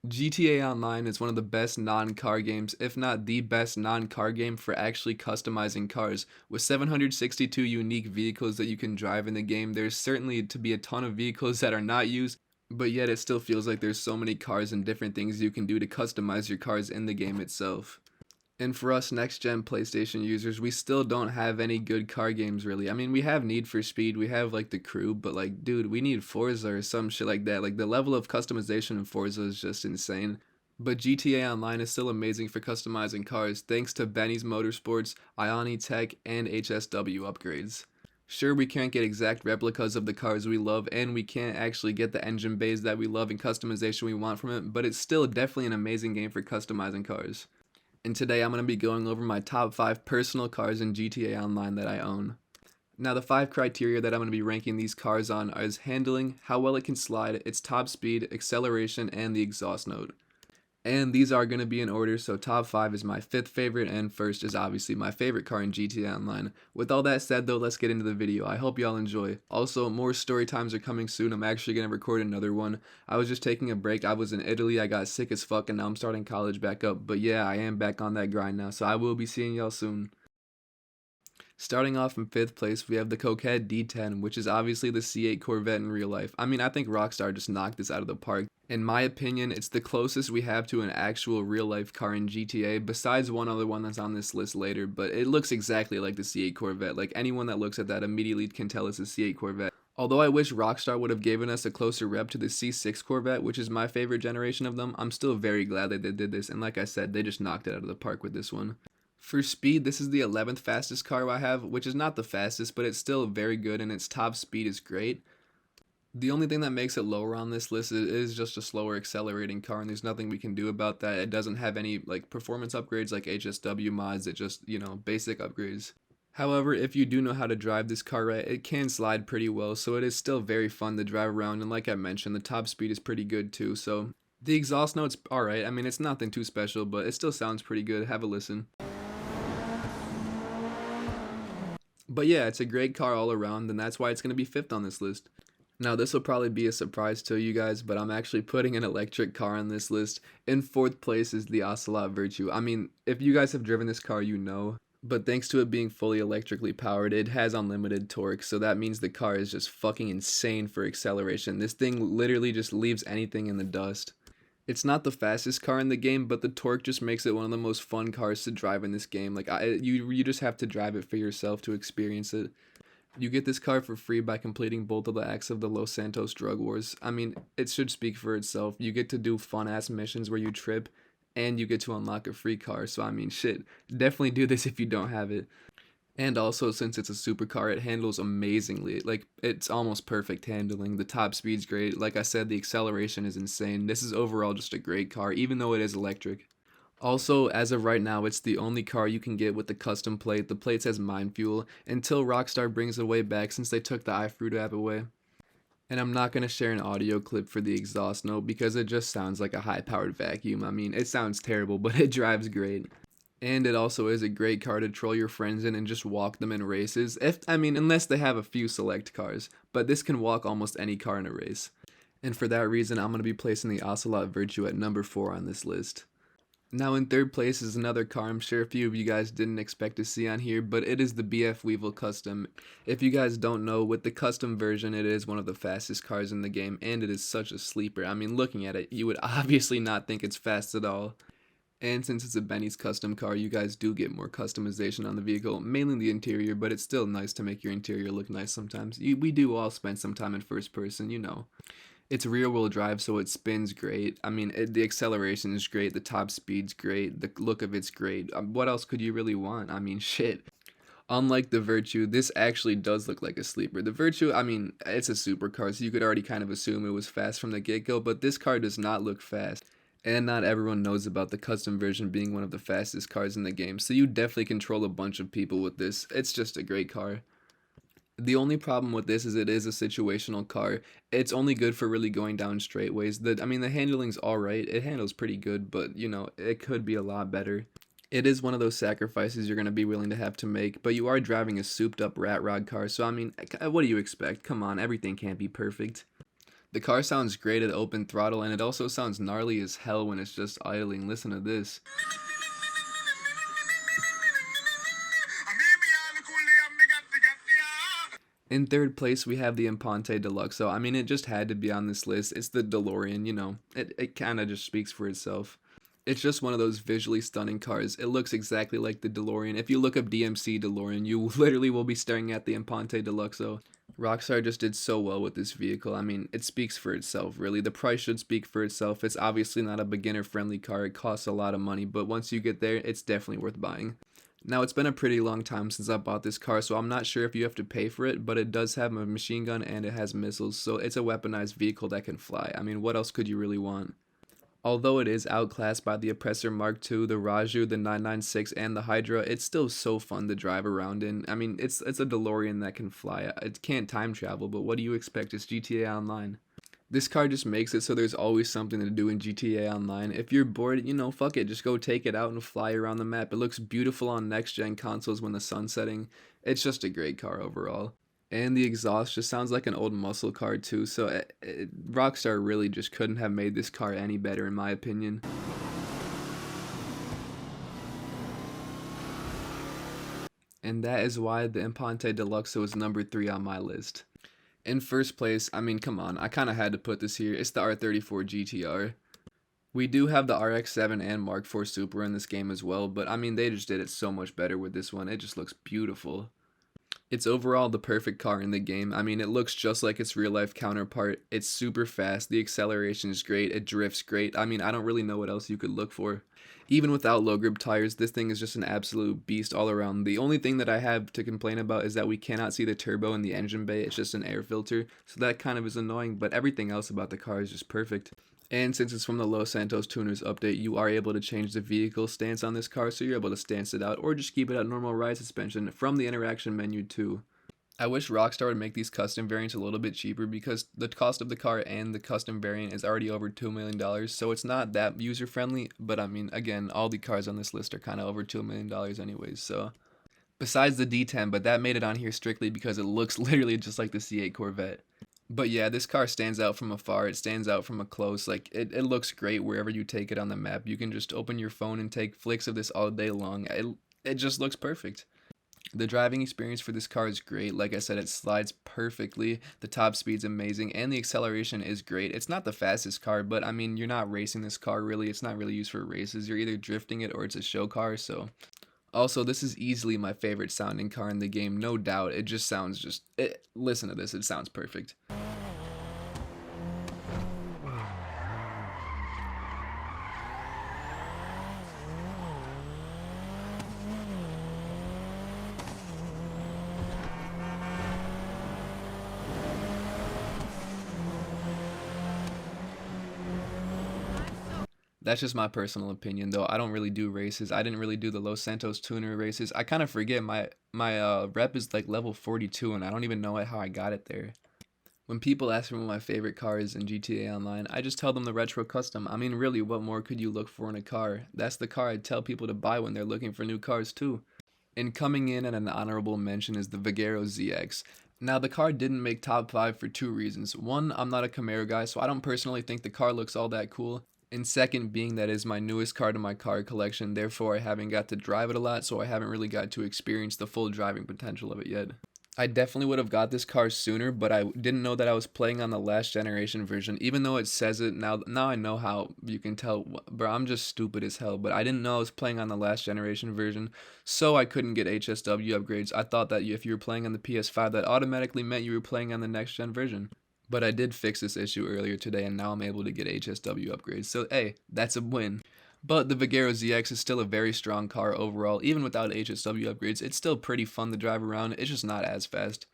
GTA Online is one of the best non-car games, if not the best non-car game for actually customizing cars. With 762 unique vehicles that you can drive in the game, there's certainly to be a ton of vehicles that are not used, but yet it still feels like there's so many cars and different things you can do to customize your cars in the game itself. And for us next gen PlayStation users, we still don't have any good car games really. I mean, we have Need for Speed, we have like The Crew, but like, dude, we need Forza or some shit like that. Like, the level of customization in Forza is just insane. But GTA Online is still amazing for customizing cars thanks to Benny's Motorsports, Ioni Tech, and HSW upgrades. Sure, we can't get exact replicas of the cars we love, and we can't actually get the engine bays that we love and customization we want from it, but it's still definitely an amazing game for customizing cars. And today I'm going to be going over my top 5 personal cars in GTA Online that I own. Now, the 5 criteria that I'm going to be ranking these cars on is handling, how well it can slide, its top speed, acceleration, and the exhaust note. And these are going to be in order, so top 5 is my 5th favorite, and first is obviously my favorite car in GTA Online. With all that said though, let's get into the video. I hope y'all enjoy. Also, more story times are coming soon. I'm actually going to record another one. I was just taking a break. I was in Italy, I got sick as fuck, and now I'm starting college back up. But yeah, I am back on that grind now, so I will be seeing y'all soon. Starting off in 5th place, we have the Coquette D10, which is obviously the C8 Corvette in real life. I mean, I think Rockstar just knocked this out of the park. In my opinion, it's the closest we have to an actual real-life car in GTA, besides one other one that's on this list later, but it looks exactly like the C8 Corvette. Like, anyone that looks at that immediately can tell it's a C8 Corvette. Although I wish Rockstar would have given us a closer rep to the C6 Corvette, which is my favorite generation of them, I'm still very glad that they did this, and like I said, they just knocked it out of the park with this one. For speed, this is the 11th fastest car I have, which is not the fastest, but it's still very good and its top speed is great. The only thing that makes it lower on this list is just a slower accelerating car, and there's nothing we can do about that. It doesn't have any like performance upgrades like HSW mods, it just, basic upgrades. However, if you do know how to drive this car right, it can slide pretty well, so it is still very fun to drive around, and like I mentioned, the top speed is pretty good too, so the exhaust note's alright. I mean, it's nothing too special, but it still sounds pretty good. Have a listen. But yeah, it's a great car all around, and that's why it's going to be 5th on this list. Now, this will probably be a surprise to you guys, but I'm actually putting an electric car on this list. In 4th place is the Ocelot Virtue. I mean, if you guys have driven this car, you know. But thanks to it being fully electrically powered, it has unlimited torque, so that means the car is just fucking insane for acceleration. This thing literally just leaves anything in the dust. It's not the fastest car in the game, but the torque just makes it one of the most fun cars to drive in this game. Like, you just have to drive it for yourself to experience it. You get this car for free by completing both of the acts of the Los Santos Drug Wars. I mean, it should speak for itself. You get to do fun-ass missions where you trip, and you get to unlock a free car. So, I mean, shit, definitely do this if you don't have it. And also, since it's a supercar, it handles amazingly. Like, it's almost perfect handling. The top speed's great. Like I said, the acceleration is insane. This is overall just a great car, even though it is electric. Also, as of right now, it's the only car you can get with the custom plate. The plate says Mind Fuel, until Rockstar brings it way back since they took the iFruit app away. And I'm not going to share an audio clip for the exhaust note because it just sounds like a high-powered vacuum. I mean, it sounds terrible, but it drives great. And it also is a great car to troll your friends in and just walk them in races. Unless they have a few select cars. But this can walk almost any car in a race. And for that reason, I'm going to be placing the Ocelot Virtue at number 4 on this list. Now in 3rd place is another car I'm sure a few of you guys didn't expect to see on here, but it is the BF Weevil Custom. If you guys don't know, with the custom version, it is one of the fastest cars in the game, and it is such a sleeper. I mean, looking at it, you would obviously not think it's fast at all. And since it's a Benny's custom car, you guys do get more customization on the vehicle, mainly the interior, but it's still nice to make your interior look nice sometimes. We do all spend some time in first person, you know. It's rear wheel drive, so it spins great. I mean, the acceleration is great, the top speed's great, the look of it's great. What else could you really want? I mean, shit. Unlike the Virtue, this actually does look like a sleeper. The Virtue, I mean, it's a supercar, so you could already kind of assume it was fast from the get-go, but this car does not look fast. And not everyone knows about the custom version being one of the fastest cars in the game, so you definitely control a bunch of people with this. It's just a great car. The only problem with this is it is a situational car. It's only good for really going down straightaways. The handling's alright. It handles pretty good, but, it could be a lot better. It is one of those sacrifices you're going to be willing to have to make, but you are driving a souped up rat rod car, so I mean, what do you expect? Come on, everything can't be perfect. The car sounds great at open throttle, and it also sounds gnarly as hell when it's just idling. Listen to this. In third place, we have the Imponte Deluxo. I mean, it just had to be on this list. It's the DeLorean, you know. It kind of just speaks for itself. It's just one of those visually stunning cars. It looks exactly like the DeLorean. If you look up DMC DeLorean, you literally will be staring at the Imponte Deluxo. Rockstar just did so well with this vehicle. I mean, it speaks for itself, really. The price should speak for itself. It's obviously not a beginner-friendly car. It costs a lot of money, but once you get there, it's definitely worth buying. Now, it's been a pretty long time since I bought this car, so I'm not sure if you have to pay for it, but it does have a machine gun and it has missiles, so it's a weaponized vehicle that can fly. I mean, what else could you really want? Although it is outclassed by the Oppressor Mark II, the Raju, the 996, and the Hydra, it's still so fun to drive around in. I mean, it's a DeLorean that can fly. It can't time travel, but what do you expect? It's GTA Online. This car just makes it so there's always something to do in GTA Online. If you're bored, you know, fuck it, just go take it out and fly around the map. It looks beautiful on next-gen consoles when the sun's setting. It's just a great car overall. And the exhaust just sounds like an old muscle car too, so Rockstar really just couldn't have made this car any better in my opinion. And that is why the Imponte Deluxo is number 3 on my list. In first place, I mean, come on, I kind of had to put this here. It's the R34 GTR. We do have the RX-7 and Mark IV Super in this game as well, but I mean, they just did it so much better with this one. It just looks beautiful. It's overall the perfect car in the game. I mean, it looks just like its real-life counterpart. It's super fast, the acceleration is great, it drifts great. I mean, I don't really know what else you could look for. Even without low grip tires, this thing is just an absolute beast all around. The only thing that I have to complain about is that we cannot see the turbo in the engine bay. It's just an air filter, so that kind of is annoying, but everything else about the car is just perfect. And since it's from the Los Santos Tuners update, you are able to change the vehicle stance on this car, so you're able to stance it out or just keep it at normal ride suspension from the interaction menu too. I wish Rockstar would make these custom variants a little bit cheaper because the cost of the car and the custom variant is already over $2 million, so it's not that user friendly, but I mean, again, all the cars on this list are kind of over $2 million anyways, so. Besides the D10, but that made it on here strictly because it looks literally just like the C8 Corvette. But yeah, this car stands out from afar, it stands out from a close, like, it looks great wherever you take it on the map. You can just open your phone and take flicks of this all day long. It just looks perfect. The driving experience for this car is great. Like I said, it slides perfectly, the top speed's amazing, and the acceleration is great. It's not the fastest car, but I mean, you're not racing this car really. It's not really used for races. You're either drifting it or it's a show car, so. Also, this is easily my favorite sounding car in the game, no doubt. It just sounds listen to this, it sounds perfect. That's just my personal opinion, though. I don't really do races. I didn't really do the Los Santos Tuner races. I kind of forget my rep is like level 42, and I don't even know how I got it there. When people ask me what my favorite car is in GTA Online, I just tell them the Retro Custom. I mean, really, what more could you look for in a car? That's the car I'd tell people to buy when they're looking for new cars, too. And coming in at an honorable mention is the Vigero ZX. Now, the car didn't make top 5 for 2 reasons. One, I'm not a Camaro guy, so I don't personally think the car looks all that cool. And second being that is my newest car to my car collection, therefore I haven't got to drive it a lot, so I haven't really got to experience the full driving potential of it yet. I definitely would have got this car sooner, but I didn't know that I was playing on the last generation version, even though it says it. Now I know how you can tell, bro, I'm just stupid as hell, but I didn't know I was playing on the last generation version, so I couldn't get HSW upgrades. I thought that if you were playing on the PS5, that automatically meant you were playing on the next gen version. But I did fix this issue earlier today, and now I'm able to get HSW upgrades, so hey, that's a win. But the Vigero ZX is still a very strong car overall. Even without HSW upgrades, it's still pretty fun to drive around, it's just not as fast.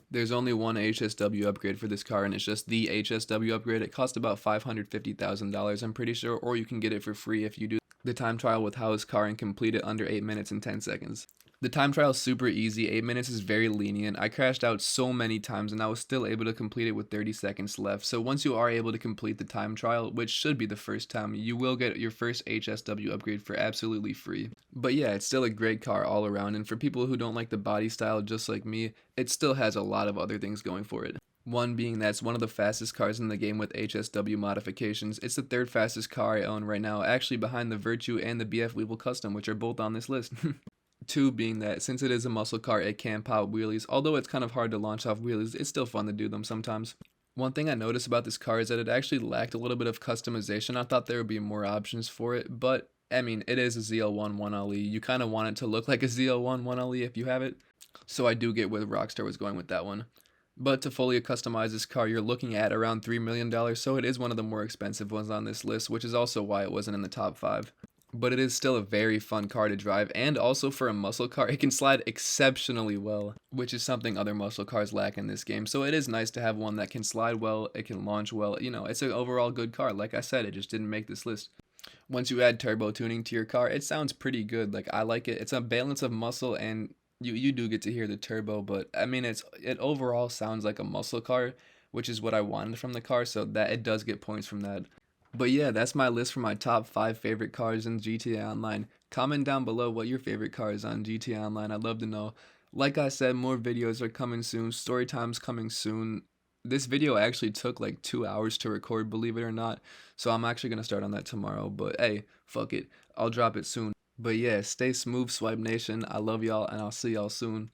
There's only one HSW upgrade for this car, and it's just the HSW upgrade. It costs about $550,000, I'm pretty sure, or you can get it for free if you do the time trial with Howe's car and complete it under 8 minutes and 10 seconds. The time trial is super easy, 8 minutes is very lenient. I crashed out so many times and I was still able to complete it with 30 seconds left. So once you are able to complete the time trial, which should be the first time, you will get your first HSW upgrade for absolutely free. But yeah, it's still a great car all around, and for people who don't like the body style just like me, it still has a lot of other things going for it. One being that it's one of the fastest cars in the game with HSW modifications. It's the third fastest car I own right now, actually behind the Virtue and the BF Weevil Custom, which are both on this list. Two being that since it is a muscle car, it can pop wheelies. Although it's kind of hard to launch off wheelies, it's still fun to do them sometimes. One thing I noticed about this car is that it actually lacked a little bit of customization. I thought there would be more options for it, but I mean, it is a ZL1 1LE. You kind of want it to look like a ZL1 1LE if you have it. So I do get where Rockstar was going with that one. But to fully customize this car, you're looking at around $3 million, so it is one of the more expensive ones on this list, which is also why it wasn't in the top 5. But it is still a very fun car to drive, and also for a muscle car, it can slide exceptionally well, which is something other muscle cars lack in this game. So it is nice to have one that can slide well, it can launch well, it's an overall good car. Like I said, it just didn't make this list. Once you add turbo tuning to your car, it sounds pretty good. Like, I like it. It's a balance of muscle, and you do get to hear the turbo, but I mean, it overall sounds like a muscle car, which is what I wanted from the car, so that it does get points from that. But yeah, that's my list for my top 5 favorite cars in GTA Online. Comment down below what your favorite car is on GTA Online. I'd love to know. Like I said, more videos are coming soon. Story time's coming soon. This video actually took like 2 hours to record, believe it or not. So I'm actually going to start on that tomorrow. But hey, fuck it. I'll drop it soon. But yeah, stay smooth, Swipe Nation. I love y'all, and I'll see y'all soon.